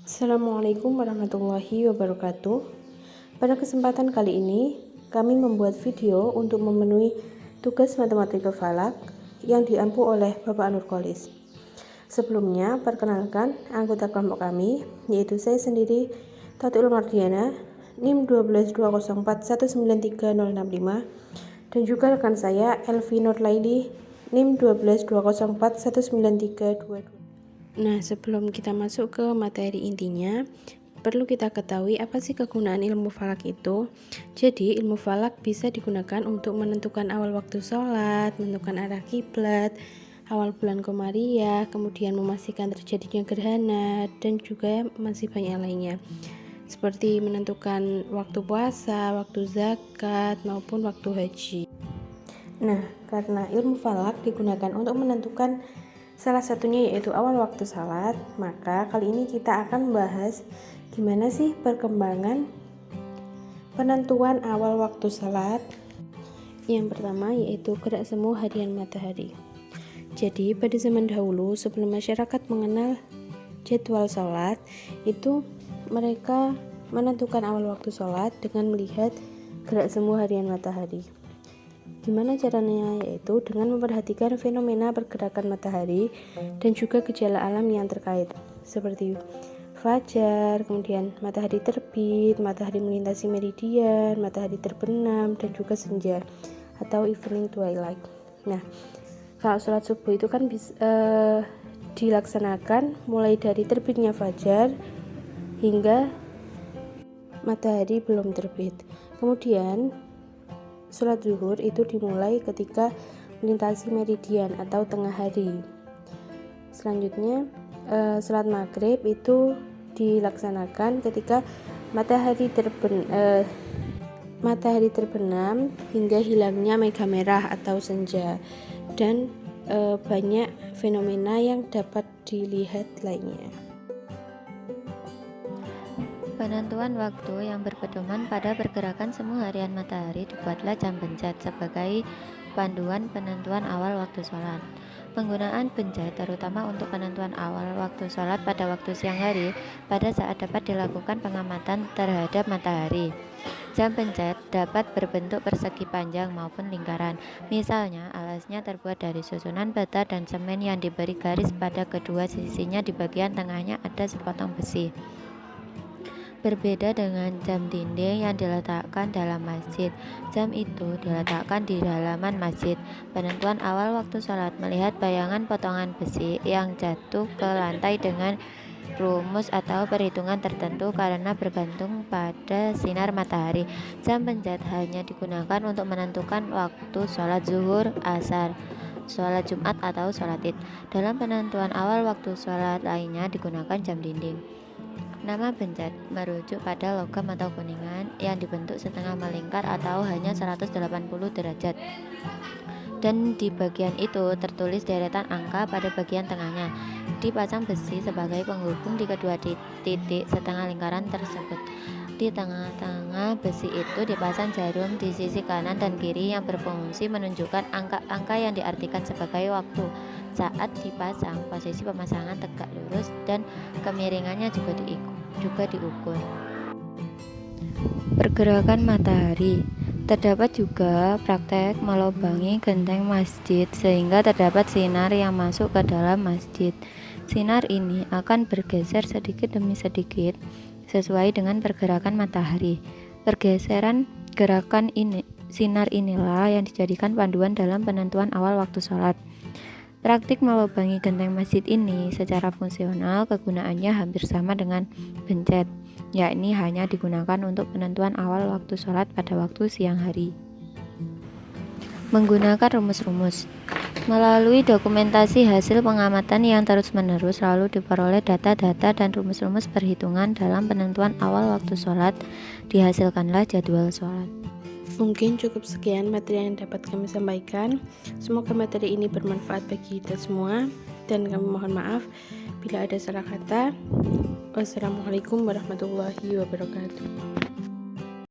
Assalamualaikum warahmatullahi wabarakatuh. Pada kesempatan kali ini, kami membuat video untuk memenuhi tugas matematika falak yang diampu oleh Bapak Nurkolis. Sebelumnya, perkenalkan anggota kelompok kami, yaitu saya sendiri, Tatul Mardiana, NIM 12204193065, dan juga rekan saya, Elvi Nurlaili, NIM 12204193222. Nah, sebelum kita masuk ke materi intinya, perlu kita ketahui apa sih kegunaan ilmu falak itu. Jadi, ilmu falak bisa digunakan untuk menentukan awal waktu sholat, menentukan arah kiblat, awal bulan komariah, kemudian memastikan terjadinya gerhana, dan juga masih banyak lainnya. Seperti menentukan waktu puasa, waktu zakat, maupun waktu haji. Nah, karena ilmu falak digunakan untuk menentukan salah satunya yaitu awal waktu salat, maka kali ini kita akan membahas gimana sih perkembangan penentuan awal waktu salat. Yang pertama yaitu gerak semu harian matahari. Jadi pada zaman dahulu sebelum masyarakat mengenal jadwal salat, itu mereka menentukan awal waktu salat dengan melihat gerak semu harian matahari. Gimana caranya? Yaitu dengan memperhatikan fenomena pergerakan matahari dan juga gejala alam yang terkait, seperti fajar, kemudian matahari terbit, matahari melintasi meridian, matahari terbenam, dan juga senja atau evening twilight. Nah, kalau sholat subuh itu kan dilaksanakan mulai dari terbitnya fajar hingga matahari belum terbit. Kemudian sholat zuhur itu dimulai ketika melintasi meridian atau tengah hari. Selanjutnya, sholat maghrib itu dilaksanakan ketika matahari terbenam hingga hilangnya mega merah atau senja, dan banyak fenomena yang dapat dilihat lainnya. Penentuan waktu yang berpedoman pada pergerakan semu harian matahari dibuatlah jam bencet sebagai panduan penentuan awal waktu sholat. Penggunaan bencet terutama untuk penentuan awal waktu sholat pada waktu siang hari pada saat dapat dilakukan pengamatan terhadap matahari. Jam bencet dapat berbentuk persegi panjang maupun lingkaran. Misalnya, alasnya terbuat dari susunan bata dan semen yang diberi garis pada kedua sisinya, di bagian tengahnya ada sepotong besi. Berbeda dengan jam dinding yang diletakkan dalam masjid. Jam itu diletakkan di halaman masjid. Penentuan awal waktu sholat melihat bayangan potongan besi yang jatuh ke lantai dengan rumus atau perhitungan tertentu karena bergantung pada sinar matahari. Jam bencet hanya digunakan untuk menentukan waktu sholat zuhur, asar, sholat Jumat atau sholat id. Dalam penentuan awal waktu sholat lainnya digunakan jam dinding. Nama bencet merujuk pada logam atau kuningan yang dibentuk setengah melingkar atau hanya 180 derajat, dan di bagian itu tertulis deretan angka pada bagian tengahnya. Dipasang besi sebagai penghubung di kedua titik setengah lingkaran tersebut. Di tengah-tengah besi itu dipasang jarum di sisi kanan dan kiri yang berfungsi menunjukkan angka-angka yang diartikan sebagai waktu. Saat dipasang, posisi pemasangan tegak lurus dan kemiringannya juga diukur. Pergerakan matahari. Terdapat juga praktek melobangi genteng masjid sehingga terdapat sinar yang masuk ke dalam masjid. Sinar ini akan bergeser sedikit demi sedikit sesuai dengan pergerakan matahari. Pergeseran gerakan sinar inilah yang dijadikan panduan dalam penentuan awal waktu sholat. Praktik melobangi genteng masjid ini secara fungsional kegunaannya hampir sama dengan bencet, yakni hanya digunakan untuk penentuan awal waktu sholat pada waktu siang hari. Menggunakan rumus-rumus. Melalui dokumentasi hasil pengamatan yang terus-menerus lalu diperoleh data-data dan rumus-rumus perhitungan dalam penentuan awal waktu sholat, dihasilkanlah jadwal sholat. Mungkin cukup sekian materi yang dapat kami sampaikan. Semoga materi ini bermanfaat bagi kita semua, dan kami mohon maaf bila ada salah kata. Wassalamualaikum warahmatullahi wabarakatuh.